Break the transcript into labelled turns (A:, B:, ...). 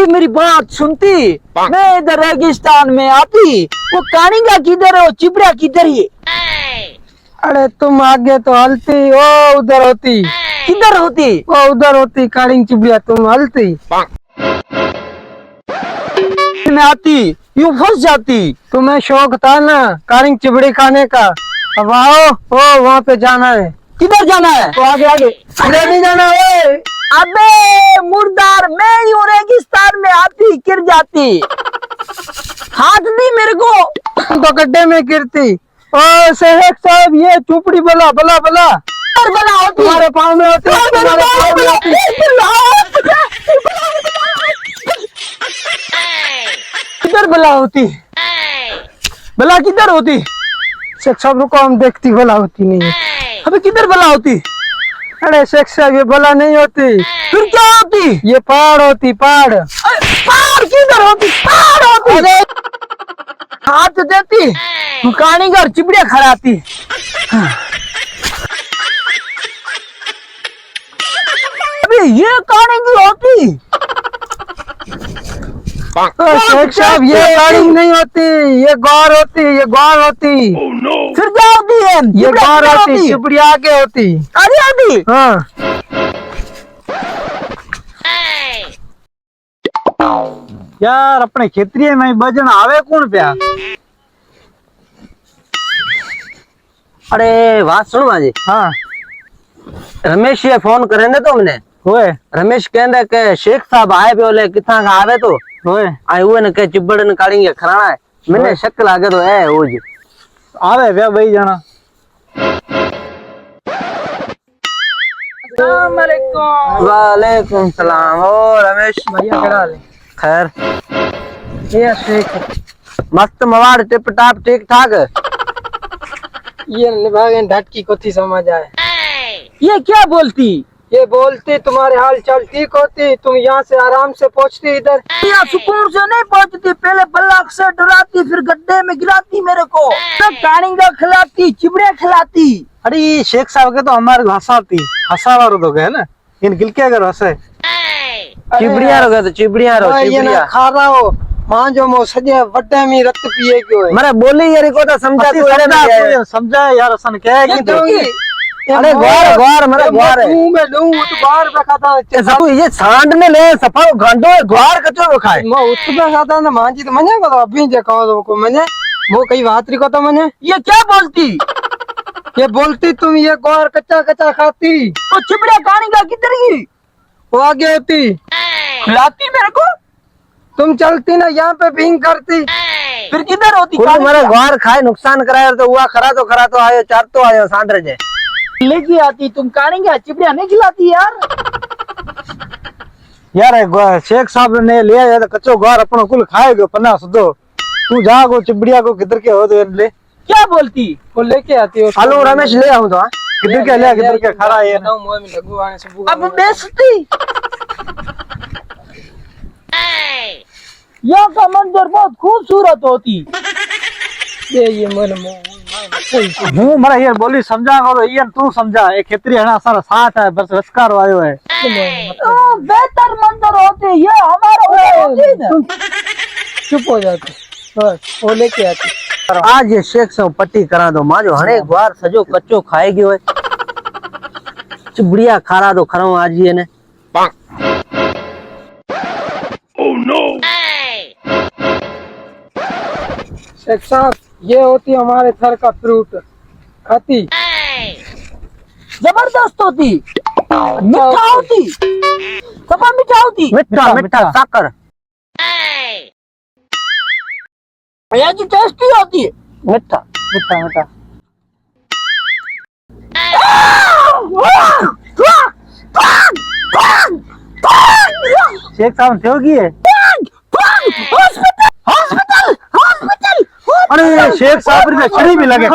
A: मेरी बात सुनती, मैं इधर रेगिस्तान में आती, वो कानिंगा किधर है, वो चिपड़ा किधर है?
B: अरे तुम आगे तो हलती, वो उधर होती।
A: किधर होती?
B: वो उधर होती कारिंग चिबिया, तुम हलती।
A: में आती यूं फंस जाती।
B: तुम्हें शौक था ना कारिंग चिबड़ी खाने का, अब आओ ओ वहाँ पे जाना है।
A: किधर जाना है?
B: तो आगे आगे इधर नहीं जाना है।
A: अबे मुर्दार, मैं यूं रेगिस्तान में आती गिर जाती, हाथ दी मेरे को।
B: तो गड्ढे में गिरती। ओ शेख साहब ये चुपड़ी बला बला बला
A: बला होती,
B: तुम्हारे पाँव में होती, तुम्हारे पाँव में होती।
A: किधर बला होती? बला किधर होती?
B: शेख साहब रुको, हम देखती बला होती नहीं है।
A: अबे किधर बला होती?
B: अरे शेख साहब ये बला नहीं होती,
A: फिर क्या होती?
B: ये पहाड़ होती, पहाड़।
A: पहाड़ किधर होती? पहाड़ होती। अरे हाथ देती, कहानी घर चिपड़िया खराती। अबे ये कहानी की होती?
B: शेख साहब ये गाड़ी नहीं होती, ये गौर होती, ये गौर होती।
A: फिर क्या होती है?
B: ये गौर होती, चिपड़ी आगे होती।
A: अरे आदि
B: हाँ
C: यार अपने खेतरी में बजन आवे कौन प्या?
A: अरे बात सुन माजी।
B: हाँ
A: रमेश ये फोन करे ने तो हमने
C: होए
A: रमेश कहंदे के शेख साहब आए बोले किथा का आवे तो
C: होए
A: आए हुए ने के चिबड़न काढ़ेंगे खराना है। मैंने शक लागे तो है वो जी
C: आवे प्या भाई जाना।
A: वालेकुम सलाम। ओ रमेश
B: भैया करा ले।
A: खैर
B: ये शेख
A: मस्त मवाड़ टिप टाप ठीक ठाक।
B: ये निभागे ढटकी को थी समझ आए।
A: ये क्या बोलती?
B: ये बोलती तुम्हारे हाल चाल ठीक होती, तुम यहाँ से आराम से पहुँचती इधर।
A: यहाँ सुकून से नहीं पहुंचती, पहले बल्लाक से डराती, फिर गड्ढे में गिराती मेरे को, फिर कानिंगा खिलाती, चिबड़े खिलाती।
C: अरे ये शेख साहब के तो हमारे हंसाती हंसावा रो गए ना, इन गिल के अगर हंसे
A: चिबड़िया रो गए तो चिबड़िया रो
B: ये ना
A: चिबड़िया।
B: खा रहा हो मां जो मो सजे वड्डे में रक्त पिए क्यों है।
A: मरे बोली यार को तो समझा तू
C: समझा यार असन क्या है कि
A: अरे ग्वार ग्वार मरे ग्वार है
B: मुंह में लूं तो बाहर पे खाता
A: सब ये सांड ने ले सफा घंटो ग्वार कचो खाए।
B: मैं उस पे खाता ना मां जी तो मने को तो अभी जे कहो को मने वो कई वातरी को तो मने।
A: ये क्या बोलती?
B: ये बोलती तुम ये ग्वार कच्चा कच्चा खाती।
A: वो चिबड़ा कानिंगा किधर गई?
B: वो आगे होती
A: खिलाती मेरे को,
B: तुम चलती ना यहाँ पे भींग करती।
A: फिर किधर होती? मरे ग्वार खाए नुकसान कराए तो हुआ खरा तो आयो चार तो आयो सांड रजे लेके आती। तुम कानिंगा चिबड़िया नहीं खिलाती यार।
C: यार शेख साहब ने ले आया तो कच्चो ग्वार अपनो कुल खाएगो पन्ना सुधो। तू जा को चिबड़िया को किधर के हो तो ले
A: क्या बोलती?
B: वो लेके आती हो।
A: हेलो रमेश ले आऊं तो
C: किधर के ले किधर के खड़ा है ना।
B: मुंह में लगू आने से
A: अब बेइज्जती। यहाँ का मंजर बहुत खूबसूरत होती।
B: ये मन
C: हूँ मरा ये बोली समझा करो ये तू समझा एक खेतरी है ना सारा साथ है बस रसकार आयो है।
A: तो बेहतर मंजर होते ये हमारा होती ना।
B: चुप हो जाते बस वो लेके आती।
A: आज ये शेख से पट्टी करा दो मां जो हने बार सजो कच्चो खाएगी होए चिबड़िया खारा तो खरो आज ये ने।
D: Oh no!
B: शेख साहब ये होती हमारे थर का फ्रूट खाती।
A: जबरदस्त होती, मीठा होती, सबा मीठा होती, मीठा मीठा साकर ये जो टेस्टी होती है मीठा
B: मीठा मीठा।
C: शेख साहब थे की है।
A: Hospital hospital hospital.
C: अरे शेख साहब ने छड़ी भी लगे।